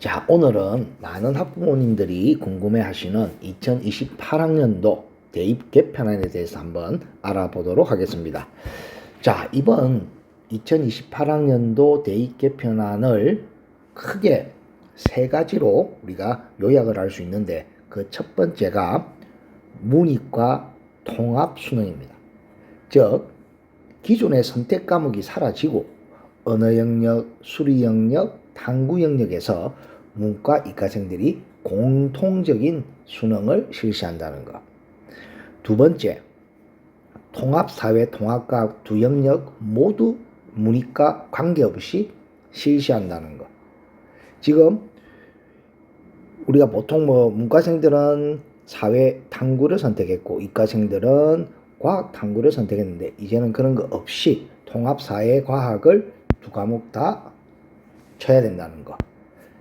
자, 오늘은 많은 학부모님들이 궁금해하시는 2028학년도 대입 개편안에 대해서 한번 알아보도록 하겠습니다. 자, 이번 2028학년도 대입 개편안을 크게 세 가지로 우리가 요약을 할 수 있는데, 그 첫 번째가 문이과 통합 수능입니다. 즉, 기존의 선택 과목이 사라지고 언어 영역, 수리 영역, 탐구 영역에서 문과 이과생들이 공통적인 수능을 실시한다는 것. 두 번째, 통합사회, 통합과학 두 영역 모두 문이과 관계없이 실시한다는 것. 지금 우리가 보통 문과생들은 사회 탐구를 선택했고 이과생들은 과학 탐구를 선택했는데, 이제는 그런 거 없이 통합사회 과학을 두 과목 다 쳐야 된다는 거.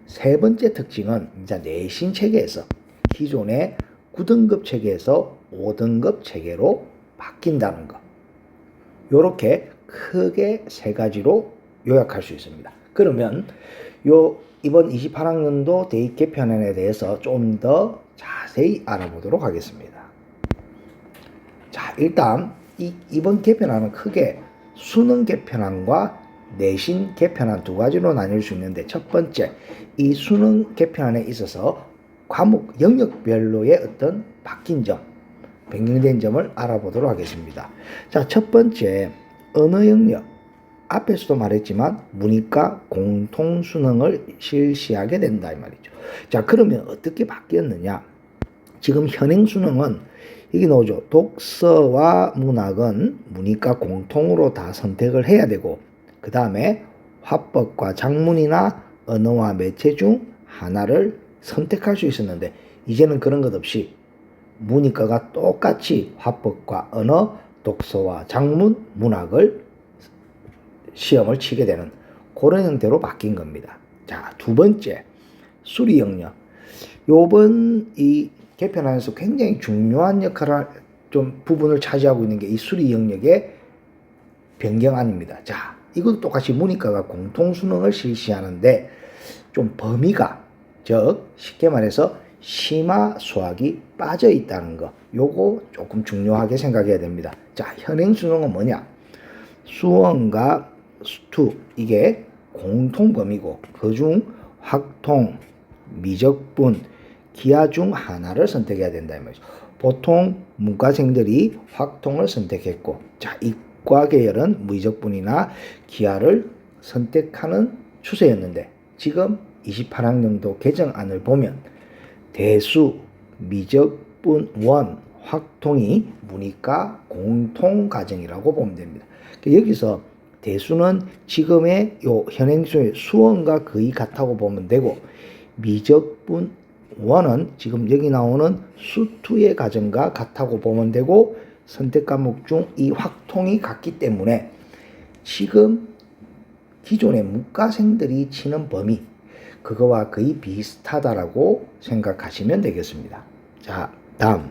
세 번째 특징은 이제 내신 체계에서 기존의 9등급 체계에서 5등급 체계로 바뀐다는 거. 요렇게 크게 세 가지로 요약할 수 있습니다. 그러면 이번 28학년도 대입 개편안에 대해서 좀 더 자세히 알아보도록 하겠습니다. 자, 일단 이번 개편안은 크게 수능 개편안과 내신 개편안 두 가지로 나뉠 수 있는데, 첫 번째, 이 수능 개편안에 있어서 과목 영역별로의 어떤 바뀐 점, 변경된 점을 알아보도록 하겠습니다. 자, 첫 번째, 언어 영역. 앞에서도 말했지만 문이과 공통 수능을 실시하게 된다 이 말이죠. 자, 그러면 어떻게 바뀌었느냐? 지금 현행 수능은 이게 나오죠. 독서와 문학은 문이과 공통으로 다 선택을 해야 되고, 그 다음에 화법과 작문이나 언어와 매체 중 하나를 선택할 수 있었는데, 이제는 그런 것 없이 문이과가 똑같이 화법과 언어, 독서와 작문, 문학을 시험을 치게 되는 그런 형태로 바뀐 겁니다. 자, 두 번째, 수리 영역. 요번 이 개편안에서 굉장히 중요한 역할을 부분을 차지하고 있는 게 이 수리 영역의 변경안입니다. 자, 이것도 똑같이 문이과가 공통 수능을 실시하는데, 좀 범위가, 즉 쉽게 말해서 심화 수학이 빠져 있다는 거, 요거 조금 중요하게 생각해야 됩니다. 자, 현행 수능은 뭐냐? 수원과 수투, 이게 공통 범위고, 그중 확통, 미적분, 기하 중 하나를 선택해야 된다 이 말이죠. 보통 문과생들이 확통을 선택했고, 자, 이과 계열은 미적분이나 기하를 선택하는 추세였는데, 지금 28학년도 개정안을 보면 대수, 미적분, 원, 확통이 문이과 공통 과정이라고 보면 됩니다. 여기서 대수는 지금의 현행수의 수원과 거의 같다고 보면 되고, 미적분 원은 지금 여기 나오는 수투의 과정과 같다고 보면 되고, 선택 과목 중 이 확통이 같기 때문에 지금 기존의 문과생들이 치는 범위, 그거와 거의 비슷하다라고 생각하시면 되겠습니다. 자, 다음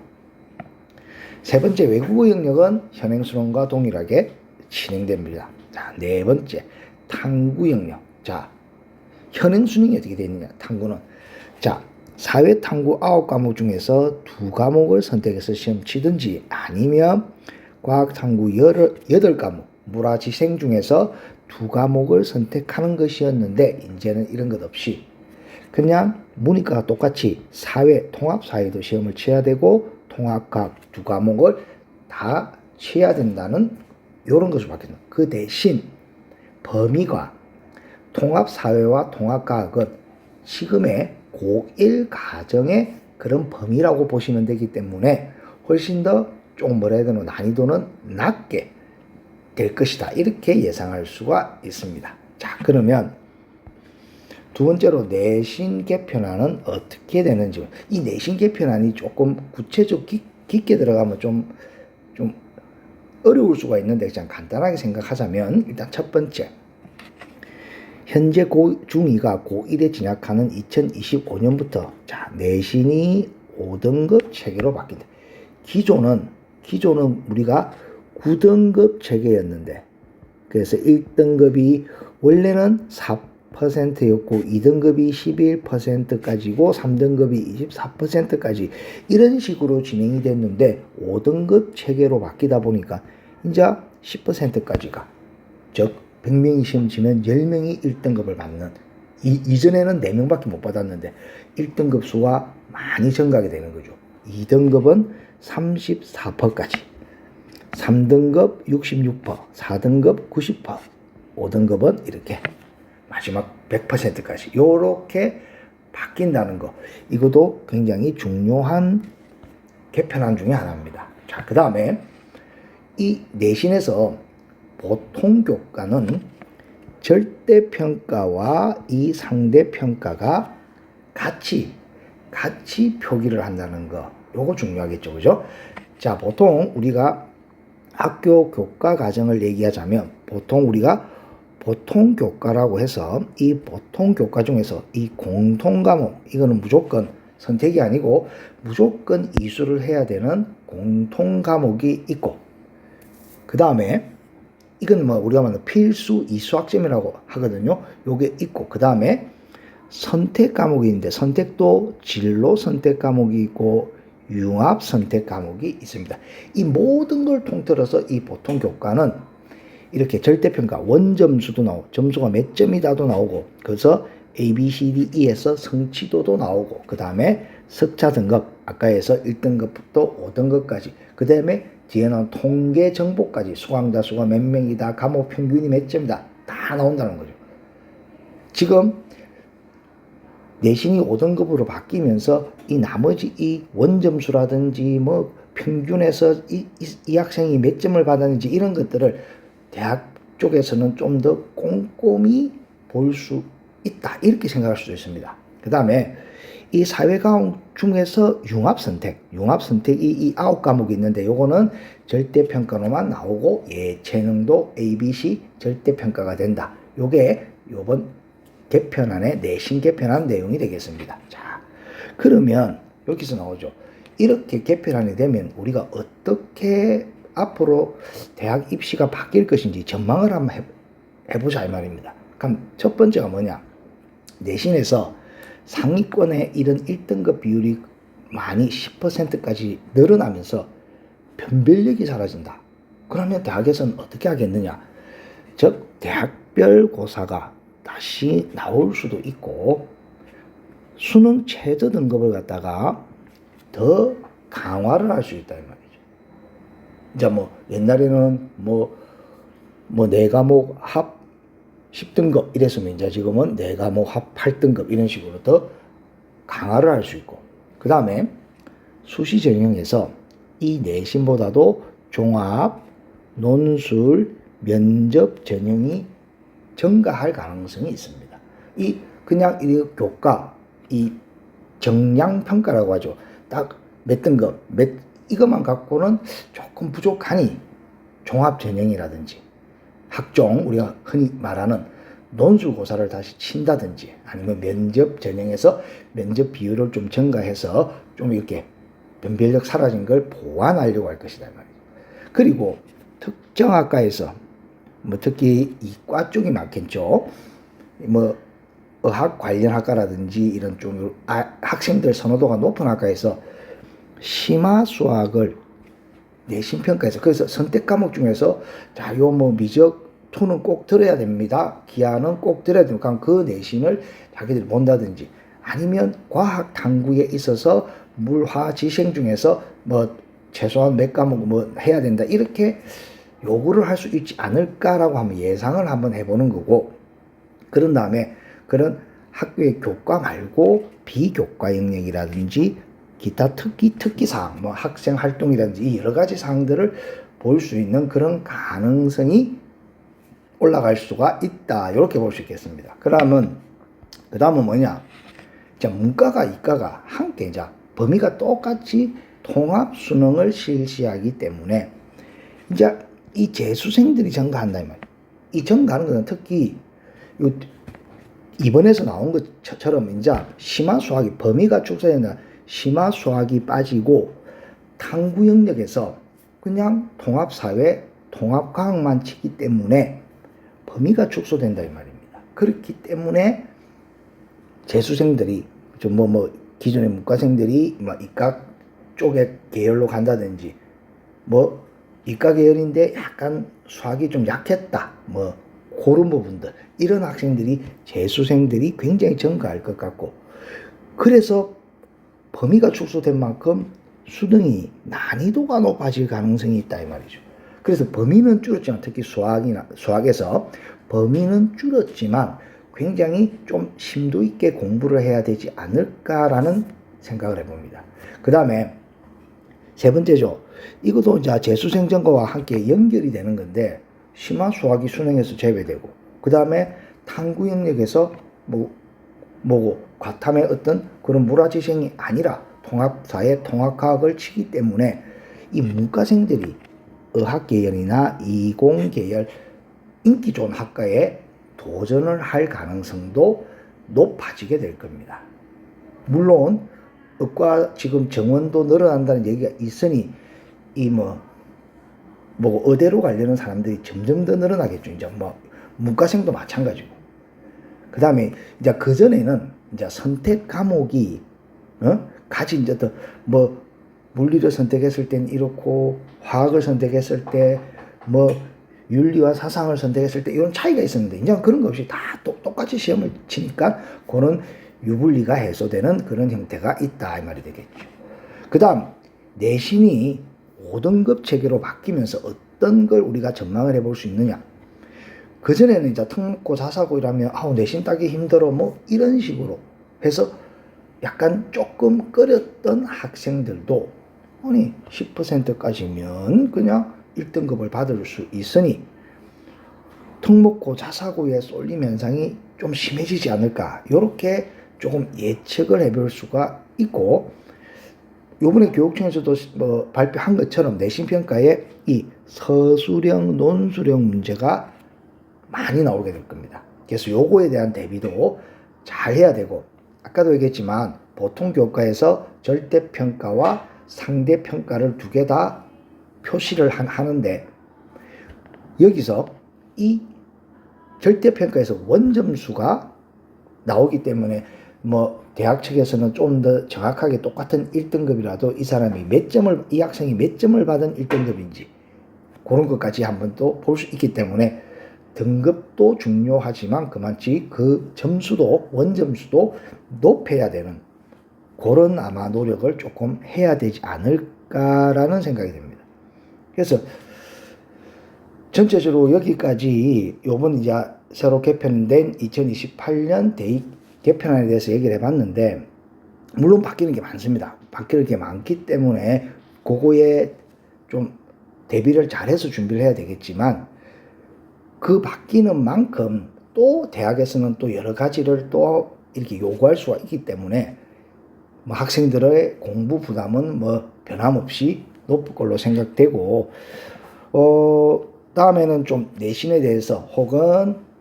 세 번째, 외국어 영역은 현행 수능과 동일하게 진행됩니다. 자, 네 번째, 탐구 영역. 자, 현행 수능이 어떻게 되느냐? 탐구는, 자, 사회 탐구 9과목 중에서 2과목을 선택해서 시험 치든지, 아니면 과학 탐구 8과목, 물화지생 중에서 2과목을 선택하는 것이었는데, 이제는 이런 것 없이 그냥 문이과가 똑같이 사회, 통합사회도 시험을 쳐야 되고, 통합과학 2과목을 다 쳐야 된다는 이런 것을 바뀌는. 그 대신 범위가 통합사회와 통합과학은 지금의 고1 과정의 그런 범위라고 보시면 되기 때문에 훨씬 더 조금 뭐라 해야 되나, 난이도는 낮게 될 것이다, 이렇게 예상할 수가 있습니다. 자, 그러면 두 번째로 내신 개편안은 어떻게 되는지. 이 내신 개편안이 조금 구체적 깊게 들어가면 좀 어려울 수가 있는데, 그냥 간단하게 생각하자면, 일단 첫 번째, 현재 중2가 고1에 진학하는 2025년부터 자, 내신이 5등급 체계로 바뀐다. 기존은 우리가 9등급 체계였는데, 그래서 1등급이 원래는 20%였고 2등급이 11%까지고 3등급이 24%까지 이런 식으로 진행이 됐는데 5등급 체계로 바뀌다 보니까 이제 10%까지가 즉 100명이 시험 치면 10명이 1등급을 받는 이전에는 4명밖에 못 받았는데 1등급 수가 많이 증가하게 되는 거죠. 2등급은 34%까지 3등급 66%, 4등급 90%, 5등급은 이렇게 마지막 100%까지 요렇게 바뀐다는 거 이것도 굉장히 중요한 개편안 중에 하나입니다. 자, 그 다음에 이 내신에서 보통 교과는 절대평가와 이 상대평가가 같이 표기를 한다는 거 요거 중요하겠죠, 그죠? 자, 보통 우리가 학교 교과 과정을 얘기하자면 보통 우리가 보통 교과라고 해서 이 보통 교과 중에서 이 공통 과목 이거는 무조건 선택이 아니고 무조건 이수를 해야 되는 공통 과목이 있고 그 다음에 이건 뭐 우리가 말하는 필수 이수학점이라고 하거든요. 요게 있고 그 다음에 선택 과목이 있는데 선택도 진로 선택 과목이 있고 융합 선택 과목이 있습니다. 이 모든 걸 통틀어서 이 보통 교과는 이렇게 절대평가 원점수도 나오고 점수가 몇 점이다도 나오고 그래서 A, B, C, D, E에서 성취도도 나오고 그 다음에 석차 등급 아까에서 1등급부터 5등급까지 그 다음에 뒤에는 통계 정보까지 수강자 수가 몇 명이다 과목 평균이 몇 점이다 다 나온다는 거죠. 지금 내신이 5등급으로 바뀌면서 이 나머지 이 원점수라든지 뭐 평균에서 이 학생이 몇 점을 받았는지 이런 것들을 대학 쪽에서는 좀 더 꼼꼼히 볼 수 있다 이렇게 생각할 수도 있습니다. 그 다음에 이 사회과목 중에서 융합선택이 이 9과목이 있는데 요거는 절대평가로만 나오고 예체능도 ABC 절대평가가 된다. 요게 요번 개편안의 내신 개편안 내용이 되겠습니다. 자, 그러면 여기서 나오죠. 이렇게 개편안이 되면 우리가 어떻게 앞으로 대학 입시가 바뀔 것인지 전망을 한번 해보자 이 말입니다. 그럼 첫 번째가 뭐냐? 내신에서 상위권에 이런 1등급 비율이 많이 10%까지 늘어나면서 변별력이 사라진다. 그러면 대학에서는 어떻게 하겠느냐? 즉 대학별 고사가 다시 나올 수도 있고 수능 최저 등급을 갖다가 더 강화를 할 수 있다 이 말이죠. 이제 뭐 옛날에는 뭐 4과목 합 10등급 이랬으면 이제 지금은 4과목 합 8등급 이런 식으로 더 강화를 할 수 있고 그 다음에 수시 전형에서 이 내신보다도 종합, 논술, 면접 전형이 증가할 가능성이 있습니다. 이 그냥 이 교과 이 정량 평가라고 하죠. 딱 몇 등급 이것만 갖고는 조금 부족하니 종합 전형이라든지 학종 우리가 흔히 말하는 논술고사를 다시 친다든지 아니면 면접 전형에서 면접 비율을 좀 증가해서 좀 이렇게 변별력 사라진 걸 보완하려고 할 것이다 말이죠. 그리고 특정 학과에서 뭐 특히 이과 쪽이 많겠죠. 뭐 의학 관련 학과라든지 이런 좀 학생들 선호도가 높은 학과에서 심화 수학을 내신 평가에서 그래서 선택 과목 중에서 자, 요 뭐 미적 2는 꼭 들어야 됩니다. 기하는 꼭 들어야 됩니다. 그럼 그 내신을 자기들이 본다든지 아니면 과학 탐구에 있어서 물화 지생 중에서 뭐 최소한 몇 과목 뭐 해야 된다 이렇게 요구를 할 수 있지 않을까라고 한번 예상을 한번 해보는 거고 그런 다음에 그런 학교의 교과 말고 비교과 영역이라든지 기타 특기사항 뭐 학생 활동이라든지 여러 가지 사항들을 볼 수 있는 그런 가능성이 올라갈 수가 있다 이렇게 볼 수 있겠습니다. 그 다음은 뭐냐? 자, 문과가 이과가 함께 이제 범위가 똑같이 통합 수능을 실시하기 때문에 이제 이 재수생들이 증가한다 이 말이에요. 이 증가하는 것은 특히 이번에서 나온 것처럼 이제 심화 수학이 범위가 축소된다. 심화 수학이 빠지고 탐구 영역에서 그냥 통합사회, 통합과학만 치기 때문에 범위가 축소된다 이 말입니다. 그렇기 때문에 재수생들이 좀 기존의 문과생들이 이과 쪽에 계열로 간다든지 이과 계열인데 약간 수학이 좀 약했다 그런 부분들, 이런 학생들이 재수생들이 굉장히 증가할 것 같고, 그래서 범위가 축소된 만큼 수능이 난이도가 높아질 가능성이 있다 이 말이죠. 그래서 범위는 줄었지만, 특히 수학에서 범위는 줄었지만 굉장히 좀 심도 있게 공부를 해야 되지 않을까라는 생각을 해봅니다. 그 다음에 세 번째죠. 이것도 이제 재수생 전과와 함께 연결이 되는 건데, 심화 수학이 수능에서 제외되고, 그 다음에 탐구 영역에서 과탐의 어떤 그런 물화지생이 아니라 통합사회 통합과학을 치기 때문에 이 문과생들이 의학 계열이나 이공 계열 인기 좋은 학과에 도전을 할 가능성도 높아지게 될 겁니다. 물론 의과 지금 정원도 늘어난다는 얘기가 있으니 의대로 가려는 사람들이 점점 더 늘어나겠죠. 이제 문과생도 마찬가지고. 그 다음에 이제 그전에는 이제 선택 과목이 가진 이제 물리를 선택했을 땐 이렇고, 화학을 선택했을 때 윤리와 사상을 선택했을 때 이런 차이가 있었는데, 이제 그런 거 없이 다 똑같이 시험을 치니까 그런 유불리가 해소되는 그런 형태가 있다 이 말이 되겠죠. 그 다음 내신이 5등급 체계로 바뀌면서 어떤 걸 우리가 전망을 해볼 수 있느냐. 그전에는 이제 특목고 자사고 이라면 내신 따기 힘들어 이런 식으로 해서 약간 조금 꺼렸던 학생들도 10%까지면 그냥 1등급을 받을 수 있으니 특목고 자사고에 쏠림 현상이 좀 심해지지 않을까, 이렇게 조금 예측을 해볼 수가 있고, 요번에 교육청에서도 발표한 것처럼 내신평가에 이 서술형, 논술형 문제가 많이 나오게 될 겁니다. 그래서 요거에 대한 대비도 잘 해야 되고, 아까도 얘기했지만 보통 교과에서 절대평가와 상대평가를 두 개 다 표시를 하는데, 여기서 이 절대평가에서 원점수가 나오기 때문에 대학 측에서는 좀 더 정확하게 똑같은 1등급이라도 이 사람이 이 학생이 몇 점을 받은 1등급인지 그런 것까지 한번 또 볼 수 있기 때문에 등급도 중요하지만 그만치 그 점수도, 원점수도 높여야 되는 그런 아마 노력을 조금 해야 되지 않을까라는 생각이 듭니다. 그래서 전체적으로 여기까지 요번 이제 새로 개편된 2028년 대입 개편안에 대해서 얘기를 해봤는데, 물론 바뀌는 게 많습니다. 바뀌는 게 많기 때문에 그거에 좀 대비를 잘해서 준비를 해야 되겠지만, 그 바뀌는 만큼 또 대학에서는 또 여러 가지를 또 이렇게 요구할 수가 있기 때문에 학생들의 공부 부담은 변함없이 높을 걸로 생각되고, 다음에는 좀 내신에 대해서 혹은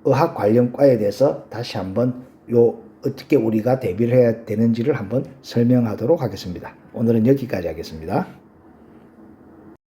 의학 관련 과에 대해서 다시 한번 어떻게 우리가 대비를 해야 되는지를 한번 설명하도록 하겠습니다. 오늘은 여기까지 하겠습니다.